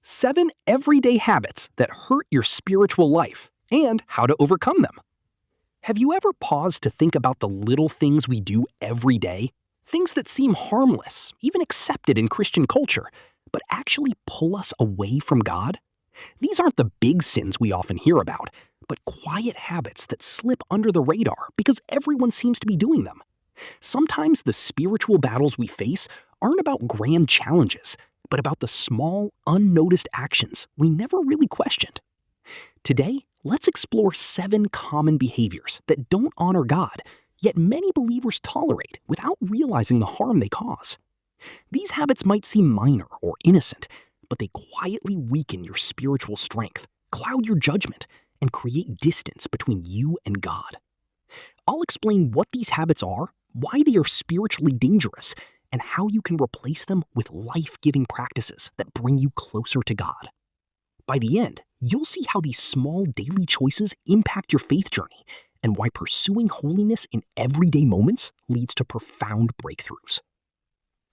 7 everyday habits that hurt your spiritual life and how to overcome them. Have you ever paused to think about the little things we do every day? Things that seem harmless, even accepted in Christian culture, but actually pull us away from God? These aren't the big sins we often hear about, but quiet habits that slip under the radar because everyone seems to be doing them. Sometimes the spiritual battles we face aren't about grand challenges, but about the small, unnoticed actions we never really questioned. Today, let's explore 7 common behaviors that don't honor God, yet many believers tolerate without realizing the harm they cause. These habits might seem minor or innocent, but they quietly weaken your spiritual strength, cloud your judgment, and create distance between you and God. I'll explain what these habits are, why they are spiritually dangerous, and how you can replace them with life-giving practices that bring you closer to God. By the end, you'll see how these small daily choices impact your faith journey and why pursuing holiness in everyday moments leads to profound breakthroughs.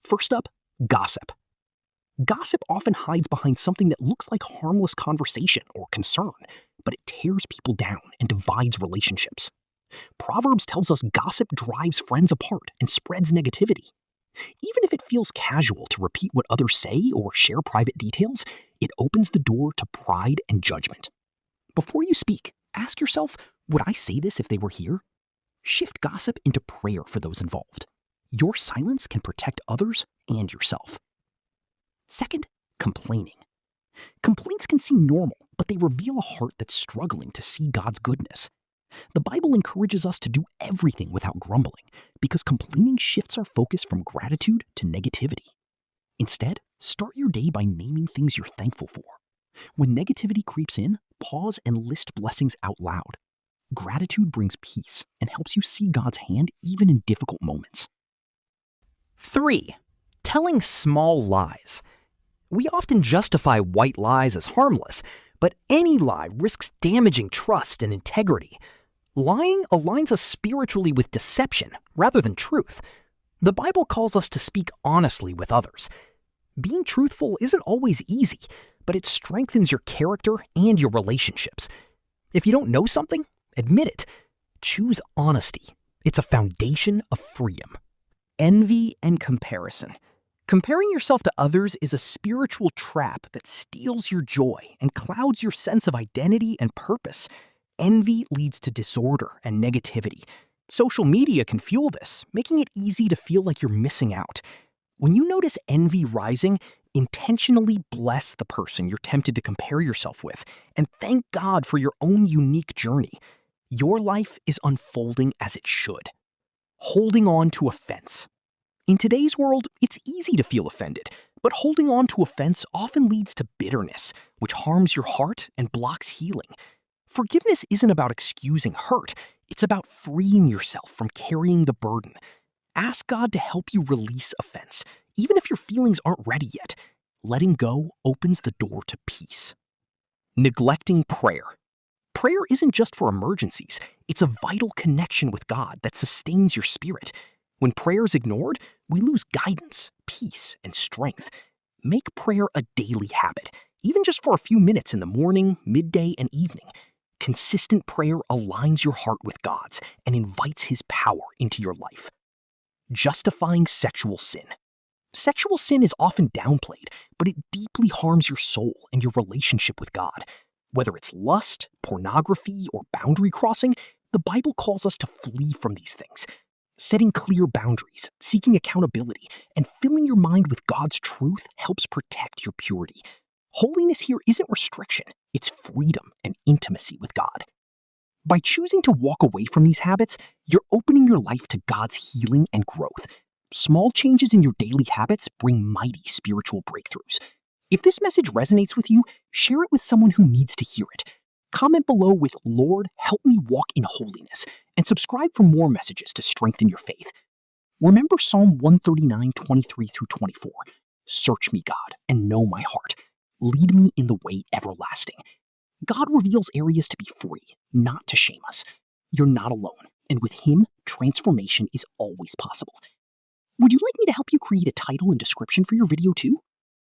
First up, gossip. Gossip often hides behind something that looks like harmless conversation or concern, but it tears people down and divides relationships. Proverbs tells us gossip drives friends apart and spreads negativity. Even if it feels casual to repeat what others say or share private details, it opens the door to pride and judgment. Before you speak, ask yourself, would I say this if they were here? Shift gossip into prayer for those involved. Your silence can protect others and yourself. Second, complaining. Complaints can seem normal, but they reveal a heart that's struggling to see God's goodness. The Bible encourages us to do everything without grumbling, because complaining shifts our focus from gratitude to negativity. Instead, start your day by naming things you're thankful for. When negativity creeps in, pause and list blessings out loud. Gratitude brings peace and helps you see God's hand even in difficult moments. 3. Telling small lies. We often justify white lies as harmless, but any lie risks damaging trust and integrity. Lying aligns us spiritually with deception rather than truth. The Bible calls us to speak honestly with others. Being truthful isn't always easy, but it strengthens your character and your relationships. If you don't know something, admit it. Choose honesty. It's a foundation of freedom. Envy and comparison. Comparing yourself to others is a spiritual trap that steals your joy and clouds your sense of identity and purpose. Envy leads to disorder and negativity. Social media can fuel this, making it easy to feel like you're missing out. When you notice envy rising, intentionally bless the person you're tempted to compare yourself with, and thank God for your own unique journey. Your life is unfolding as it should. Holding on to offense. In today's world, it's easy to feel offended, but holding on to offense often leads to bitterness, which harms your heart and blocks healing. Forgiveness isn't about excusing hurt, it's about freeing yourself from carrying the burden. Ask God to help you release offense, even if your feelings aren't ready yet. Letting go opens the door to peace. Neglecting prayer. Prayer isn't just for emergencies, it's a vital connection with God that sustains your spirit. When prayer is ignored, we lose guidance, peace, and strength. Make prayer a daily habit, even just for a few minutes in the morning, midday, and evening. Consistent prayer aligns your heart with God's and invites His power into your life. Justifying sexual sin. Sexual sin is often downplayed, but it deeply harms your soul and your relationship with God. Whether it's lust, pornography, or boundary crossing, the Bible calls us to flee from these things. Setting clear boundaries, seeking accountability, and filling your mind with God's truth helps protect your purity. Holiness here isn't restriction, it's freedom and intimacy with God. By choosing to walk away from these habits, you're opening your life to God's healing and growth. Small changes in your daily habits bring mighty spiritual breakthroughs. If this message resonates with you, share it with someone who needs to hear it. Comment below with "Lord, help me walk in holiness," and subscribe for more messages to strengthen your faith. Remember Psalm 139:23-24. Search me, God, and know my heart. Lead me in the way everlasting. God reveals areas to be free, not to shame us. You're not alone, and with Him, transformation is always possible. Would you like me to help you create a title and description for your video too?